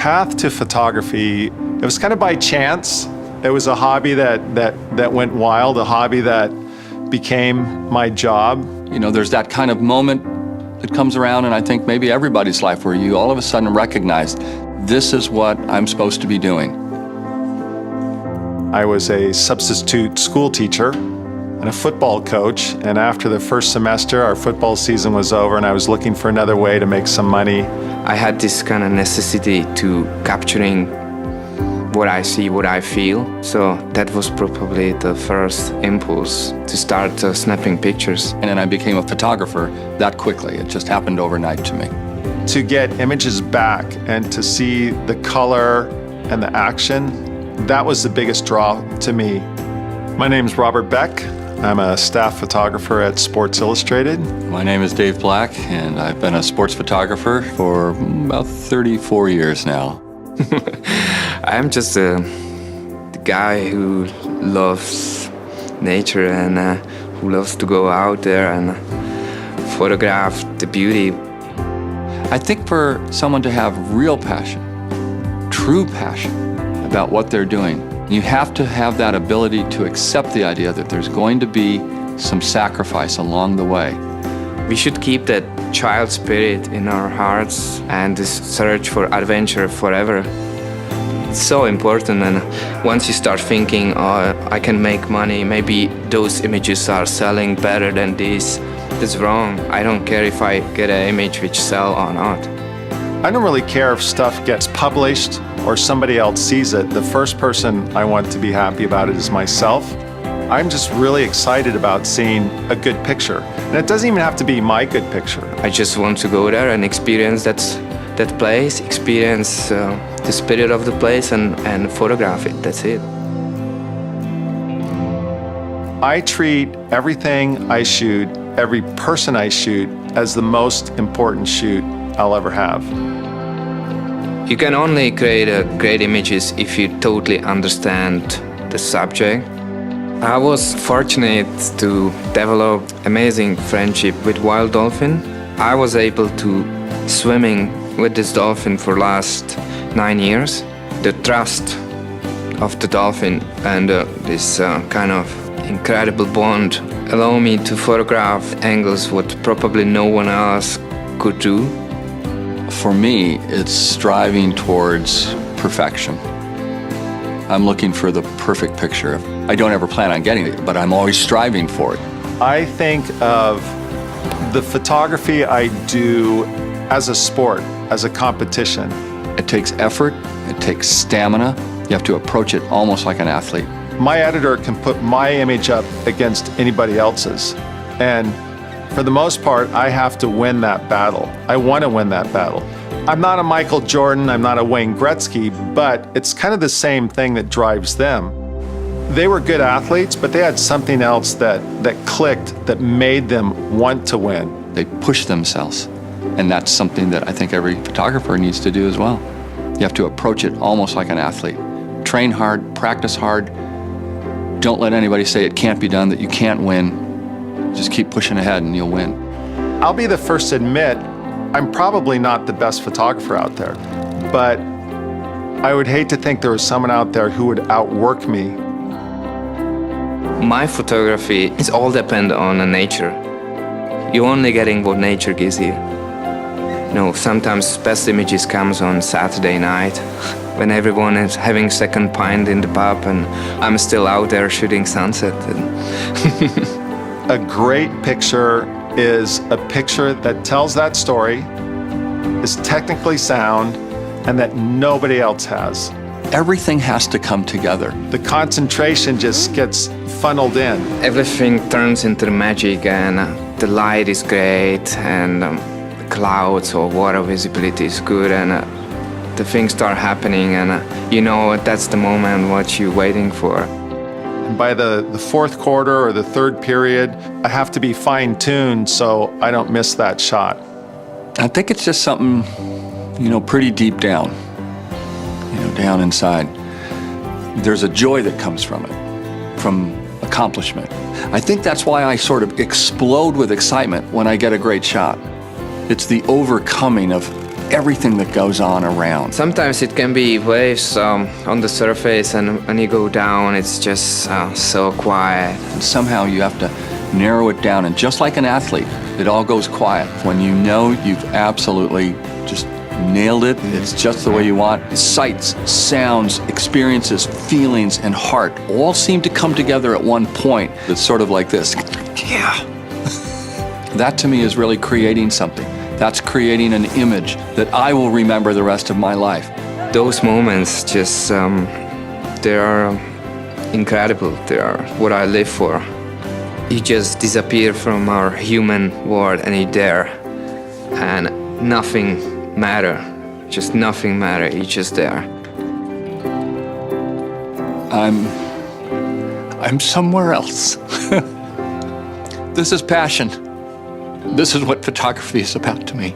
path to photography, it was kind of by chance. It was a hobby that went wild, a hobby that became my job. You know, there's that kind of moment that comes around, and I think maybe everybody's life, where you all of a sudden recognize, this is what I'm supposed to be doing. I was a substitute school teacher and a football coach, and after the first semester, our football season was over, and I was looking for another way to make some money. I had this kind of necessity to capturing what I see, what I feel. So that was probably the first impulse to start snapping pictures. And then I became a photographer that quickly. It just happened overnight to me. To get images back and to see the color and the action, that was the biggest draw to me. My name's Robert Beck. I'm a staff photographer at Sports Illustrated. My name is Dave Black, and I've been a sports photographer for about 34 years now. I'm just the guy who loves nature and who loves to go out there and photograph the beauty. I think for someone to have real passion, true passion about what they're doing, you have to have that ability to accept the idea that there's going to be some sacrifice along the way. We should keep that child spirit in our hearts and this search for adventure forever. It's so important, and once you start thinking, oh, I can make money, maybe those images are selling better than this, that's wrong. I don't care if I get an image which sells or not. I don't really care if stuff gets published or somebody else sees it. The first person I want to be happy about it is myself. I'm just really excited about seeing a good picture. And it doesn't even have to be my good picture. I just want to go there and experience that place, experience the spirit of the place and photograph it, that's it. I treat everything I shoot, every person I shoot, as the most important shoot I'll ever have. You can only create great images if you totally understand the subject. I was fortunate to develop amazing friendship with wild dolphin. I was able to swimming with this dolphin for last 9 years. The trust of the dolphin and this kind of incredible bond allow me to photograph angles what probably no one else could do. For me, it's striving towards perfection. I'm looking for the perfect picture. I don't ever plan on getting it, but I'm always striving for it. I think of the photography I do as a sport, as a competition. It takes effort, it takes stamina. You have to approach it almost like an athlete. My editor can put my image up against anybody else's. And for the most part, I have to win that battle. I want to win that battle. I'm not a Michael Jordan, I'm not a Wayne Gretzky, but it's kind of the same thing that drives them. They were good athletes, but they had something else that clicked, that made them want to win. They push themselves, and that's something that I think every photographer needs to do as well. You have to approach it almost like an athlete. Train hard, practice hard. Don't let anybody say it can't be done, that you can't win. Just keep pushing ahead and you'll win. I'll be the first to admit, I'm probably not the best photographer out there, but I would hate to think there was someone out there who would outwork me. My photography is all depend on nature. You're only getting what nature gives you. You know, sometimes best images comes on Saturday night when everyone is having second pint in the pub and I'm still out there shooting sunset. A great picture is a picture that tells that story, is technically sound, and that nobody else has. Everything has to come together. The concentration just gets funneled in. Everything turns into magic, and the light is great, and the clouds or water visibility is good, and the things start happening, and you know that's the moment what you're waiting for. And by the fourth quarter or the third period, I have to be fine-tuned so I don't miss that shot. I think it's just something, you know, pretty deep down, you know, down inside. There's a joy that comes from it, from accomplishment. I think that's why I sort of explode with excitement when I get a great shot. It's the overcoming of everything that goes on around. Sometimes it can be waves on the surface, and when you go down, it's just so quiet. And somehow you have to narrow it down. And just like an athlete, it all goes quiet. When you know you've absolutely just nailed it, it's just the way you want. Sights, sounds, experiences, feelings, and heart all seem to come together at one point. It's sort of like this. Yeah. That to me is really creating something. That's creating an image that I will remember the rest of my life. Those moments just, they are incredible. They are what I live for. You just disappear from our human world and you're there. And nothing matter. Just nothing matter. You're just there. I'm somewhere else. This is passion. This is what photography is about to me.